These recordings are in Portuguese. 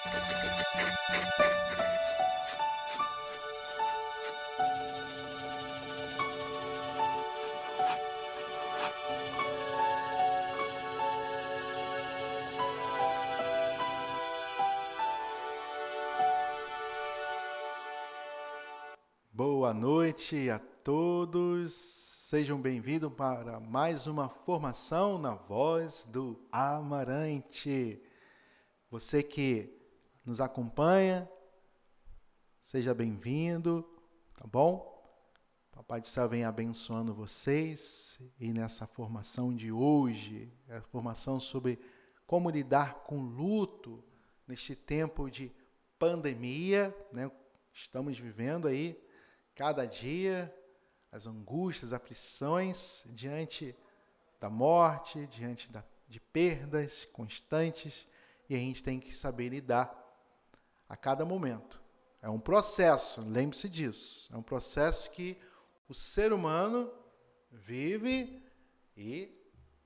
Boa noite a todos, sejam bem-vindos para mais uma formação na voz do Amarante. Você que nos acompanha, seja bem-vindo, tá bom? Papai do Céu vem abençoando vocês e nessa formação de hoje, a formação sobre como lidar com luto neste tempo de pandemia, né? Estamos vivendo aí cada dia, as angústias, aflições diante da morte, de perdas constantes, e a gente tem que saber lidar a cada momento. É um processo, lembre-se disso. É um processo que o ser humano vive e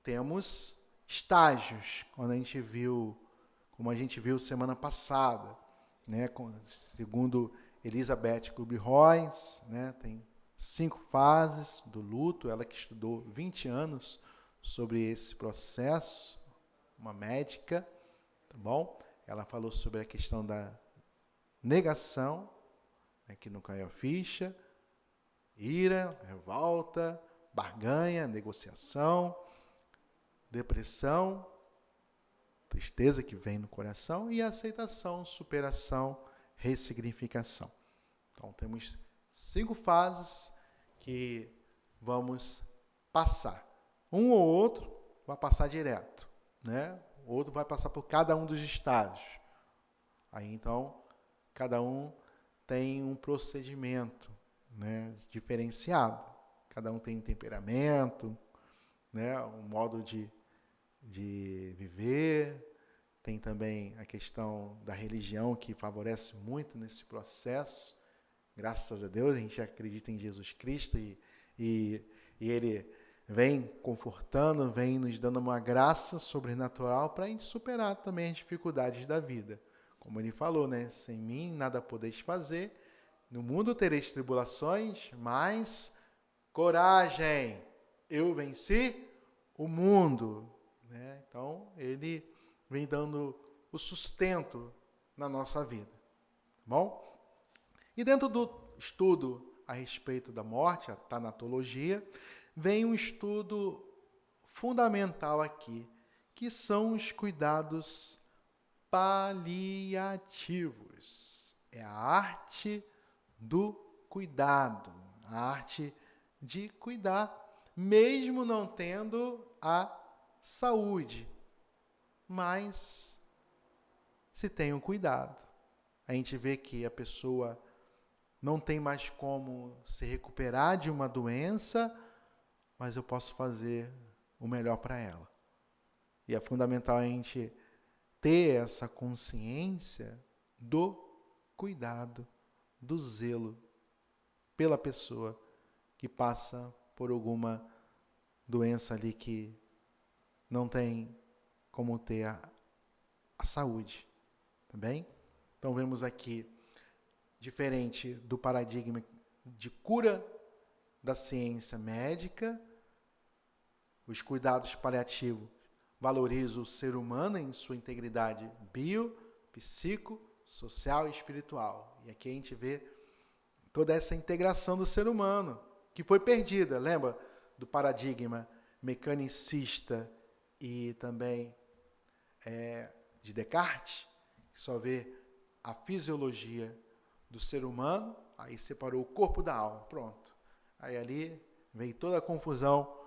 temos estágios, como a gente viu semana passada, né? Segundo Elizabeth Kubler-Ross, né, tem 5 fases do luto, ela que estudou 20 anos sobre esse processo, uma médica, tá bom? Ela falou sobre a questão da negação, né, que não caiu a ficha, ira, revolta, barganha, negociação, depressão, tristeza que vem no coração e aceitação, superação, ressignificação. Então, temos 5 fases que vamos passar. Um ou outro vai passar direto, né? O outro vai passar por cada um dos estágios. Aí, então, cada um tem um procedimento, né, diferenciado. Cada um tem um temperamento, né, um modo de viver. Tem também a questão da religião que favorece muito nesse processo. Graças a Deus, a gente acredita em Jesus Cristo e Ele vem confortando, vem nos dando uma graça sobrenatural para a gente superar também as dificuldades da vida. Como Ele falou, né? Sem mim nada podeis fazer. No mundo tereis tribulações, mas coragem, eu venci o mundo. Né? Então, Ele vem dando o sustento na nossa vida. Tá bom? E dentro do estudo a respeito da morte, a tanatologia, vem um estudo fundamental aqui, que são os cuidados paliativos. É a arte do cuidado, a arte de cuidar, mesmo não tendo a saúde. Mas se tem um cuidado. A gente vê que a pessoa não tem mais como se recuperar de uma doença, mas eu posso fazer o melhor para ela. E é fundamental a gente ter essa consciência do cuidado, do zelo pela pessoa que passa por alguma doença ali que não tem como ter a saúde, tá bem? Então vemos aqui, diferente do paradigma de cura da ciência médica, os cuidados paliativos valorizam o ser humano em sua integridade bio, psico, social e espiritual. E aqui a gente vê toda essa integração do ser humano, que foi perdida, lembra do paradigma mecanicista e também de Descartes, que só vê a fisiologia do ser humano, aí separou o corpo da alma, pronto. Aí ali veio toda a confusão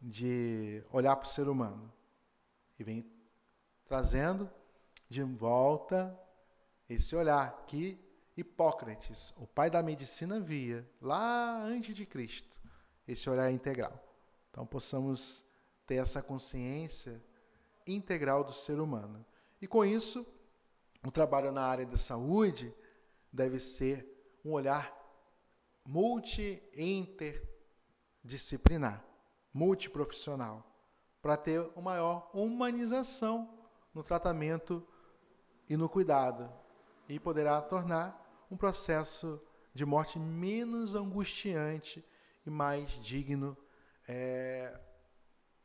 de olhar para o ser humano. E vem trazendo de volta esse olhar que Hipócrates, o pai da medicina, via lá antes de Cristo, esse olhar integral. Então possamos ter essa consciência integral do ser humano. E com isso, o trabalho na área da saúde deve ser um olhar multi-interdisciplinar, multiprofissional, para ter uma maior humanização no tratamento e no cuidado, e poderá tornar um processo de morte menos angustiante e mais digno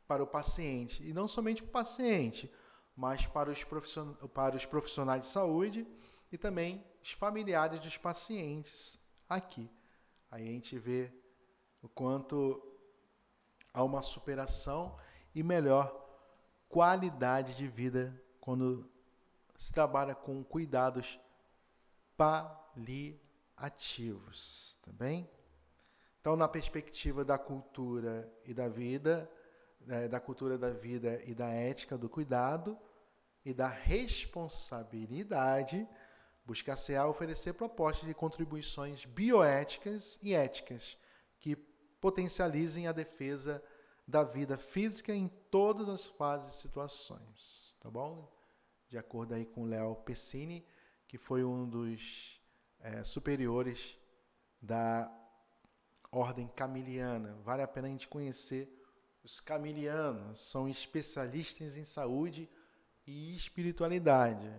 para o paciente. E não somente para o paciente, mas para os profissionais de saúde e também os familiares dos pacientes aqui. Aí a gente vê o quanto há uma superação e melhor qualidade de vida quando se trabalha com cuidados paliativos, tá bem? Então, na perspectiva da cultura e da vida, da cultura da vida e da ética do cuidado e da responsabilidade, buscar-se-á oferecer propostas de contribuições bioéticas e éticas que potencializem a defesa da vida física em todas as fases e situações, tá bom? De acordo aí com Léo Pessini, que foi um dos superiores da ordem camiliana. Vale a pena a gente conhecer os camilianos, são especialistas em saúde e espiritualidade.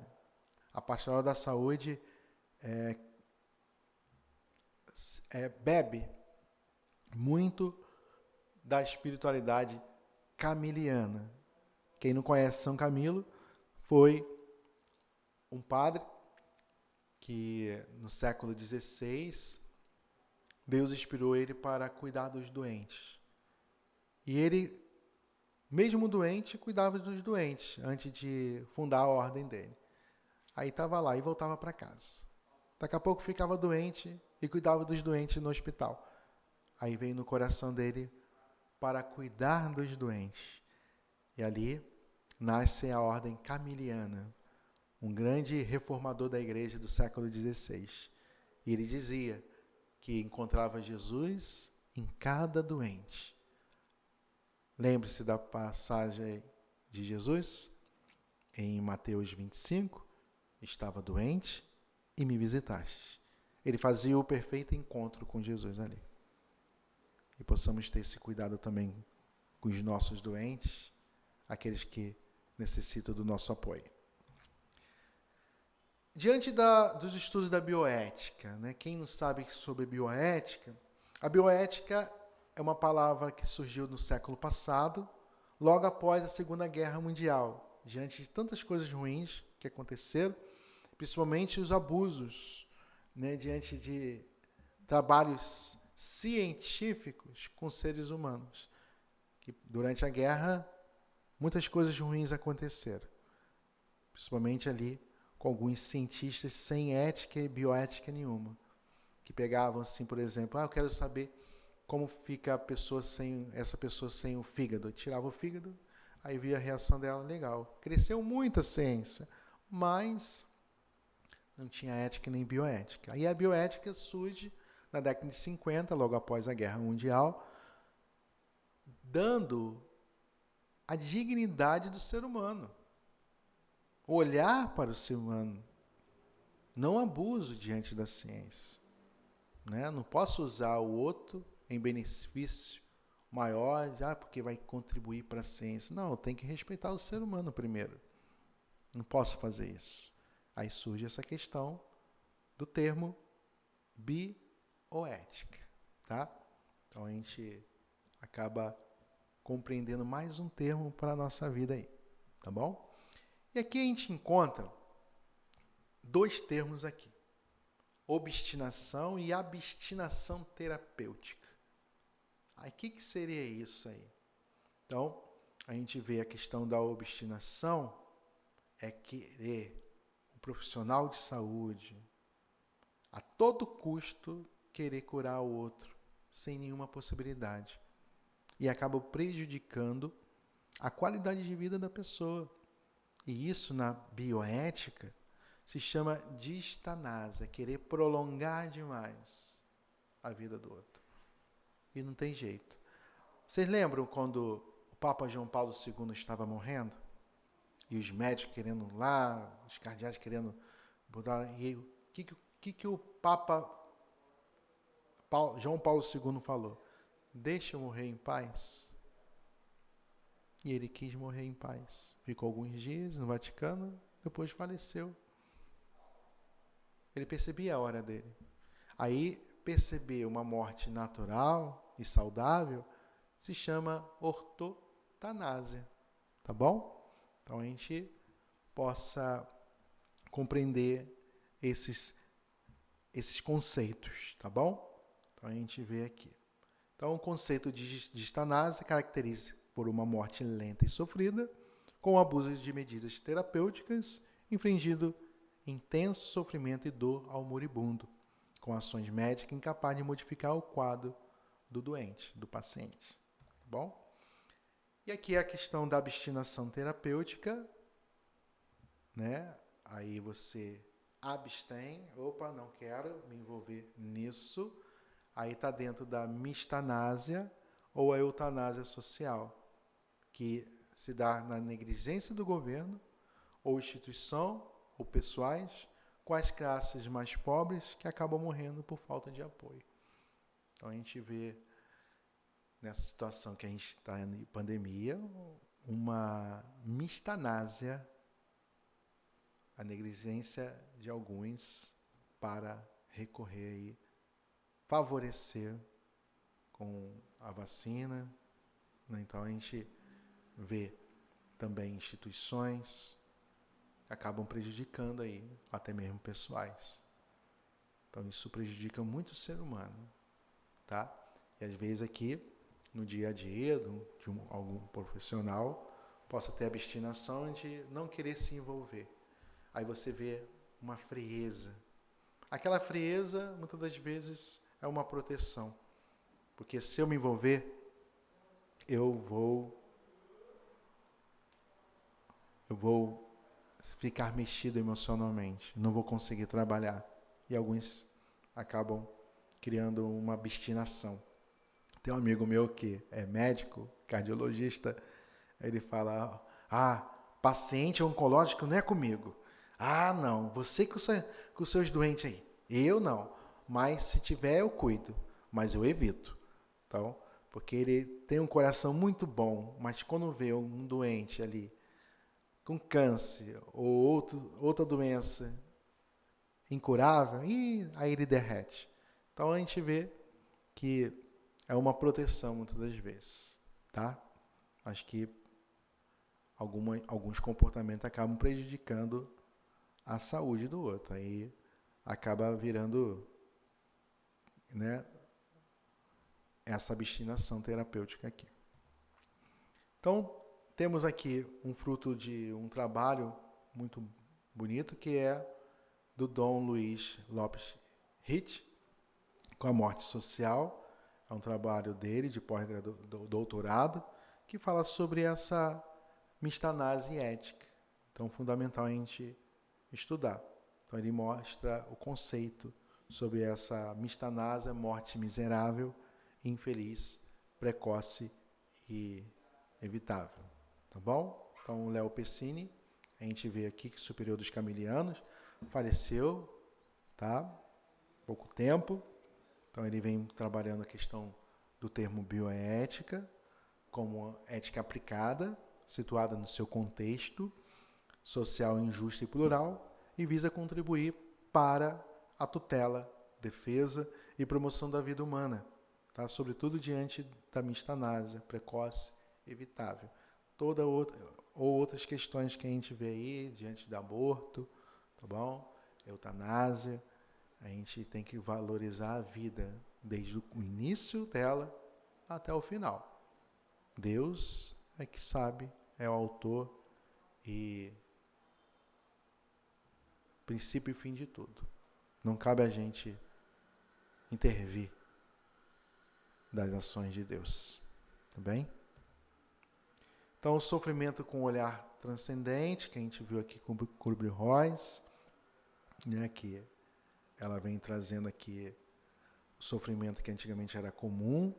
A pastoral da saúde bebe muito da espiritualidade camiliana. Quem não conhece São Camilo foi um padre que no século XVI Deus inspirou ele para cuidar dos doentes. E ele, mesmo doente, cuidava dos doentes antes de fundar a ordem dele. Aí estava lá e voltava para casa. Daqui a pouco ficava doente e cuidava dos doentes no hospital. Aí veio no coração dele para cuidar dos doentes. E ali nasce a ordem camiliana, um grande reformador da igreja do século XVI. E ele dizia que encontrava Jesus em cada doente. Lembre-se da passagem de Jesus em Mateus 25, estava doente e me visitaste. Ele fazia o perfeito encontro com Jesus ali. E possamos ter esse cuidado também com os nossos doentes, aqueles que necessitam do nosso apoio. Diante dos estudos da bioética, né? Quem não sabe sobre bioética, a bioética é uma palavra que surgiu no século passado, logo após a Segunda Guerra Mundial, diante de tantas coisas ruins que aconteceram, principalmente os abusos, né? Diante de trabalhos científicos com seres humanos, que durante a guerra muitas coisas ruins aconteceram, principalmente ali com alguns cientistas sem ética e bioética nenhuma, que pegavam assim, por exemplo, eu quero saber como fica essa pessoa sem o fígado. Tirava o fígado, aí via a reação dela, legal. Cresceu muito a ciência, mas não tinha ética nem bioética. Aí a bioética surge na década de 50, logo após a Guerra Mundial, dando a dignidade do ser humano. Olhar para o ser humano, não abuso diante da ciência. Né? Não posso usar o outro em benefício maior, já porque vai contribuir para a ciência. Não, eu tenho que respeitar o ser humano primeiro. Não posso fazer isso. Aí surge essa questão do termo bioética. Tá? Então a gente acaba compreendendo mais um termo para a nossa vida aí. Tá bom? E aqui a gente encontra dois termos aqui. Obstinação e abstinação terapêutica. Aí, o que seria isso aí? Então, a gente vê a questão da obstinação, é querer o profissional de saúde, a todo custo, querer curar o outro, sem nenhuma possibilidade. E acaba prejudicando a qualidade de vida da pessoa. E isso, na bioética, se chama distanásia, querer prolongar demais a vida do outro. E não tem jeito. Vocês lembram quando o Papa João Paulo II estava morrendo? E os médicos querendo lá, os cardeais querendo botar... E o que o Papa João Paulo II falou? Deixa eu morrer em paz. E ele quis morrer em paz. Ficou alguns dias no Vaticano, depois faleceu. ele percebia a hora dele. Aí, perceber uma morte natural e saudável se chama ortotanásia, tá bom? Então, a gente possa compreender esses conceitos, tá bom? Então, a gente vê aqui. Então, o conceito de eutanásia caracteriza por uma morte lenta e sofrida, com o abuso de medidas terapêuticas, infringindo intenso sofrimento e dor ao moribundo, com ações médicas incapazes de modificar o quadro do doente, do paciente. Tá bom? E aqui a questão da abstinação terapêutica, né? Aí você abstém, opa, não quero me envolver nisso. Aí está dentro da mistanásia ou a eutanásia social, que se dá na negligência do governo, ou instituição, ou pessoais, com as classes mais pobres que acabam morrendo por falta de apoio. Então a gente vê, nessa situação que a gente está em pandemia, uma mistanásia, a negligência de alguns para recorrer aí, favorecer com a vacina, né? Então a gente vê também instituições que acabam prejudicando aí, até mesmo pessoais. Então isso prejudica muito o ser humano, tá? E às vezes aqui, no dia a dia de algum profissional, possa ter abstinação de não querer se envolver. Aí você vê uma frieza. Aquela frieza, muitas das vezes, é uma proteção. Porque se eu me envolver, eu vou ficar mexido emocionalmente, não vou conseguir trabalhar. E alguns acabam criando uma abstinação. Tem um amigo meu que é médico, cardiologista, ele fala, paciente oncológico não é comigo. Não, você com os seus doentes aí. Eu não, mas se tiver eu cuido, mas eu evito. Então, porque ele tem um coração muito bom, mas quando vê um doente ali com câncer ou outra doença incurável, aí ele derrete. Então a gente vê que é uma proteção muitas das vezes, tá? Acho que alguns comportamentos acabam prejudicando a saúde do outro. Aí acaba virando, né, essa abstinação terapêutica aqui. Então, temos aqui um fruto de um trabalho muito bonito, que é do Dom Luiz Lopes Ritt, com a morte social. É um trabalho dele, de pós-doutorado, que fala sobre essa mistanase ética. Então, fundamental a gente estudar. Então, ele mostra o conceito sobre essa mistanase, morte miserável, infeliz, precoce e evitável. Tá bom? Então, o Léo Pessini, a gente vê aqui que superior dos Camilianos, faleceu, tá? Pouco tempo. Então, ele vem trabalhando a questão do termo bioética, como ética aplicada, situada no seu contexto social injusto e plural, e visa contribuir para a tutela, defesa e promoção da vida humana, tá? Sobretudo diante da mistanásia precoce evitável. Outras questões que a gente vê aí, diante do aborto, tá bom? Eutanásia, a gente tem que valorizar a vida desde o início dela até o final. Deus é que sabe, é o autor e princípio e fim de tudo. Não cabe a gente intervir das ações de Deus. Tá bem? Então, o sofrimento com o olhar transcendente, que a gente viu aqui com Kubler-Ross, né, que ela vem trazendo aqui o sofrimento que antigamente era comum,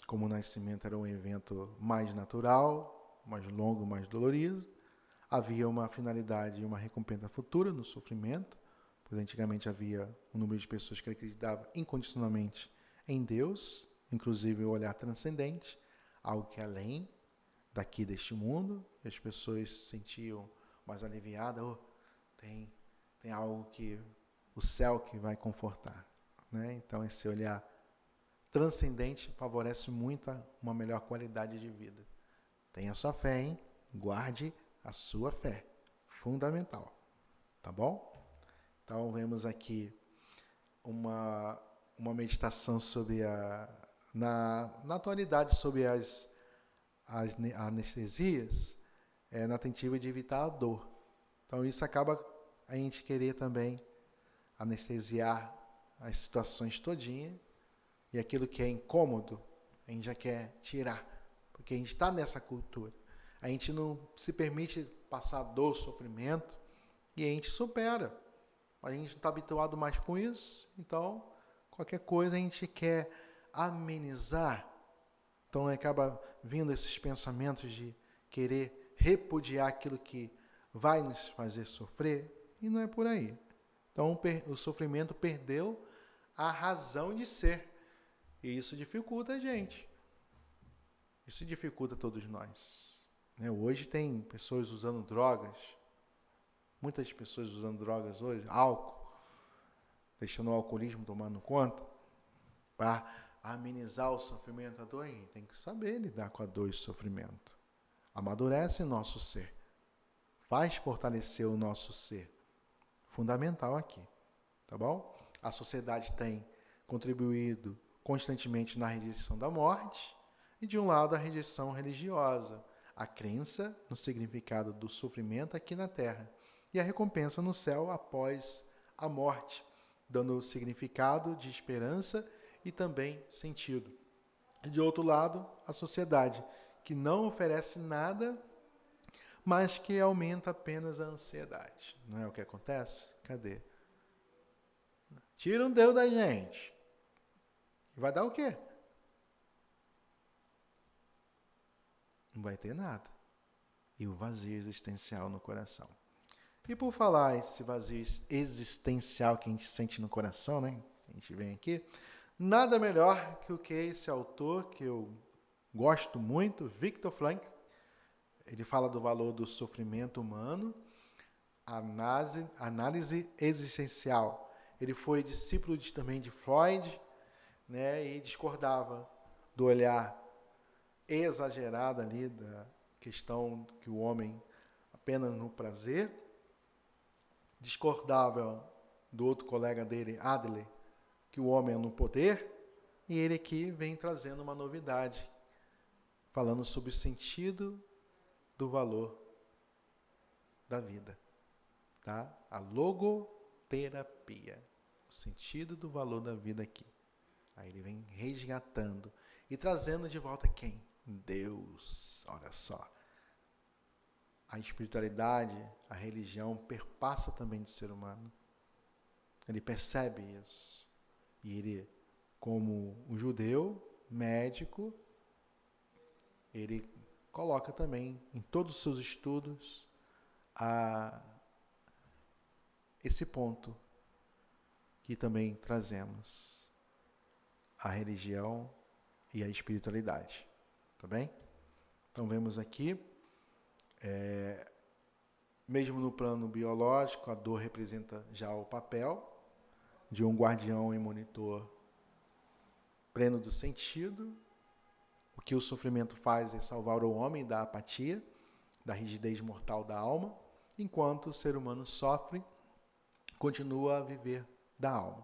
como o nascimento era um evento mais natural, mais longo, mais dolorido. Havia uma finalidade e uma recompensa futura no sofrimento, pois antigamente havia um número de pessoas que acreditavam incondicionalmente em Deus, inclusive o olhar transcendente, algo que é além daqui deste mundo, e as pessoas se sentiam mais aliviadas, tem algo que o céu que vai confortar, né? Então, esse olhar transcendente favorece muito uma melhor qualidade de vida. Tenha sua fé, hein? Guarde a sua fé. Fundamental. Tá bom? Então, vemos aqui uma meditação sobre na atualidade, sobre as anestesias, na tentativa de evitar a dor. Então, isso acaba a gente querer também anestesiar as situações todinha, e aquilo que é incômodo, a gente já quer tirar, porque a gente está nessa cultura. A gente não se permite passar dor, sofrimento, e a gente supera. A gente não está habituado mais com isso, então qualquer coisa a gente quer amenizar. Então acaba vindo esses pensamentos de querer repudiar aquilo que vai nos fazer sofrer, e não é por aí. Então o sofrimento perdeu a razão de ser, e isso dificulta a gente. Isso dificulta todos nós. Hoje tem pessoas usando drogas, muitas pessoas usando drogas hoje, álcool, deixando o alcoolismo tomando conta, para amenizar o sofrimento, a dor. Tem que saber lidar com a dor e o sofrimento. Amadurece nosso ser, faz fortalecer o nosso ser. Fundamental aqui, tá bom? A sociedade tem contribuído constantemente na rejeição da morte, e de um lado a rejeição religiosa, a crença no significado do sofrimento aqui na Terra e a recompensa no céu após a morte, dando significado de esperança e também sentido. E de outro lado, a sociedade, que não oferece nada, mas que aumenta apenas a ansiedade. Não é o que acontece? Cadê? Tira um Deus da gente. E vai dar o quê? Não vai ter nada. E o vazio existencial no coração. E por falar esse vazio existencial que a gente sente no coração, né? A gente vem aqui. Nada melhor que o que esse autor, que eu gosto muito, Viktor Frankl, ele fala do valor do sofrimento humano, análise existencial. Ele foi discípulo também de Freud, né? E discordava do olhar exagerado ali da questão que o homem apenas no prazer. Discordava do outro colega dele, Adler, que o homem é no poder, e ele aqui vem trazendo uma novidade, falando sobre o sentido do valor da vida, tá? A logoterapia, o sentido do valor da vida aqui. Aí ele vem resgatando e trazendo de volta quem? Deus, olha só. A espiritualidade, a religião perpassa também do ser humano. Ele percebe isso. E ele, como um judeu, médico, ele coloca também em todos os seus estudos esse ponto que também trazemos. A religião e a espiritualidade. Tá bem? Então vemos aqui, mesmo no plano biológico, a dor representa já o papel de um guardião e monitor pleno do sentido. O que o sofrimento faz é salvar o homem da apatia, da rigidez mortal da alma, enquanto o ser humano sofre, continua a viver da alma.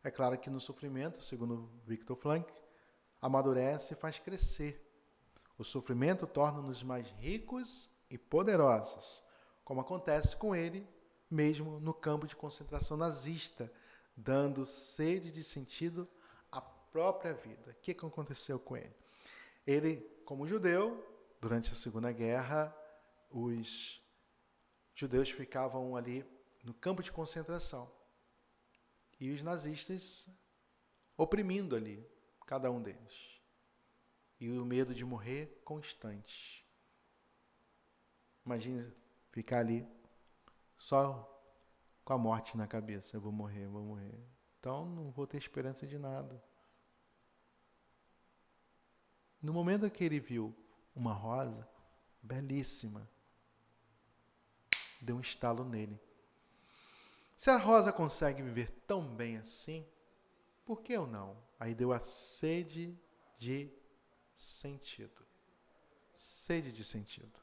É claro que no sofrimento, segundo Viktor Frankl, amadurece e faz crescer. O sofrimento torna-nos mais ricos e poderosos, como acontece com ele mesmo no campo de concentração nazista, dando sede de sentido à própria vida. O que aconteceu com ele? Ele, como judeu, durante a Segunda Guerra, os judeus ficavam ali no campo de concentração e os nazistas oprimindo ali cada um deles. E o medo de morrer constante. Imagina ficar ali só com a morte na cabeça. Eu vou morrer, eu vou morrer. Então não vou ter esperança de nada. No momento que ele viu uma rosa belíssima, deu um estalo nele. Se a Rosa consegue viver tão bem assim, por que eu não? Aí deu a sede de sentido. Sede de sentido.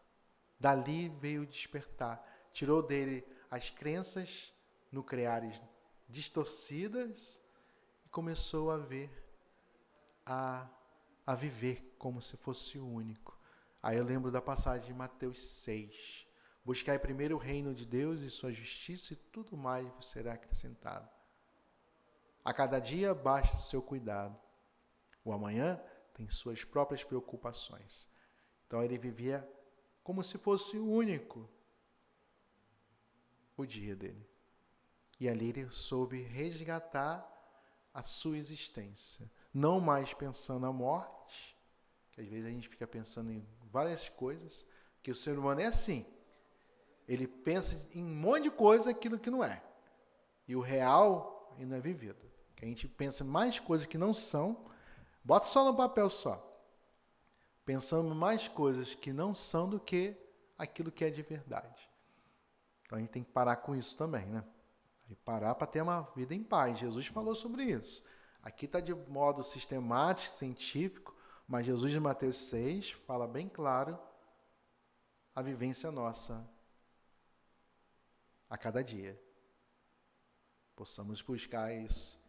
Dali veio despertar. Tirou dele as crenças nucleares distorcidas e começou a ver, a viver como se fosse o único. Aí eu lembro da passagem de Mateus 6. Buscai primeiro o reino de Deus e sua justiça e tudo mais vos será acrescentado. A cada dia basta o seu cuidado. O amanhã tem suas próprias preocupações. Então ele vivia como se fosse o único o dia dele. E ali ele soube resgatar a sua existência. Não mais pensando na morte, que às vezes a gente fica pensando em várias coisas, que o ser humano é assim. Ele pensa em um monte de coisa aquilo que não é. E o real não é vivido. Que a gente pensa em mais coisas que não são, bota só no papel só. Pensando mais coisas que não são do que aquilo que é de verdade. Então a gente tem que parar com isso também, né? E parar para ter uma vida em paz. Jesus falou sobre isso. Aqui está de modo sistemático, científico, mas Jesus em Mateus 6 fala bem claro a vivência nossa a cada dia. Possamos buscar isso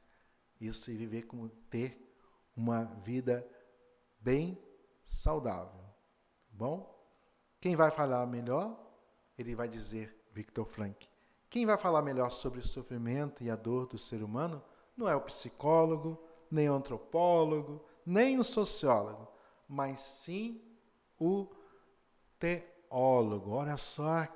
e viver como ter uma vida bem saudável. Tá bom? Quem vai falar melhor? Ele vai dizer, Viktor Frankl. Quem vai falar melhor sobre o sofrimento e a dor do ser humano não é o psicólogo, nem o antropólogo, nem o sociólogo, mas sim o teólogo. Olha só,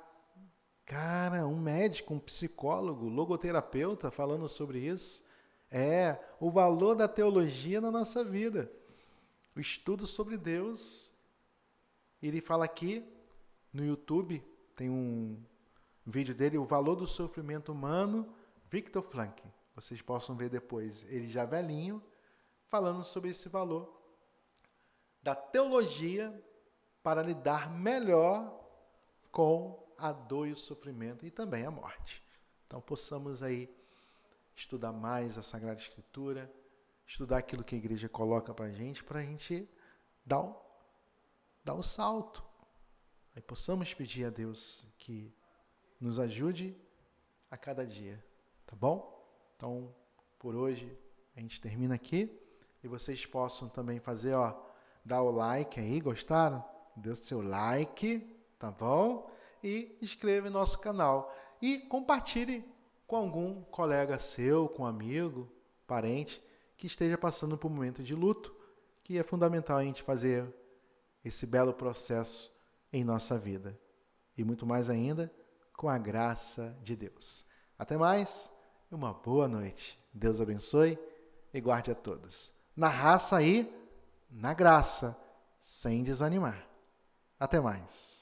cara, um médico, um psicólogo, logoterapeuta falando sobre isso. É o valor da teologia na nossa vida. O estudo sobre Deus. Ele fala aqui no YouTube, tem um vídeo dele, O Valor do Sofrimento Humano, Viktor Frankl. Vocês possam ver depois, ele já velhinho, falando sobre esse valor da teologia para lidar melhor com a dor e o sofrimento e também a morte. Então possamos aí estudar mais a Sagrada Escritura, estudar aquilo que a igreja coloca para a gente dar o salto. Aí possamos pedir a Deus que nos ajude a cada dia, tá bom? Então, por hoje, a gente termina aqui. E vocês possam também fazer, dar o like aí, gostaram? Dê o seu like, tá bom? E inscreva no nosso canal. E compartilhe com algum colega seu, com um amigo, parente, que esteja passando por um momento de luto, que é fundamental a gente fazer esse belo processo em nossa vida. E muito mais ainda, com a graça de Deus. Até mais e uma boa noite. Deus abençoe e guarde a todos. Na raça e na graça, sem desanimar. Até mais.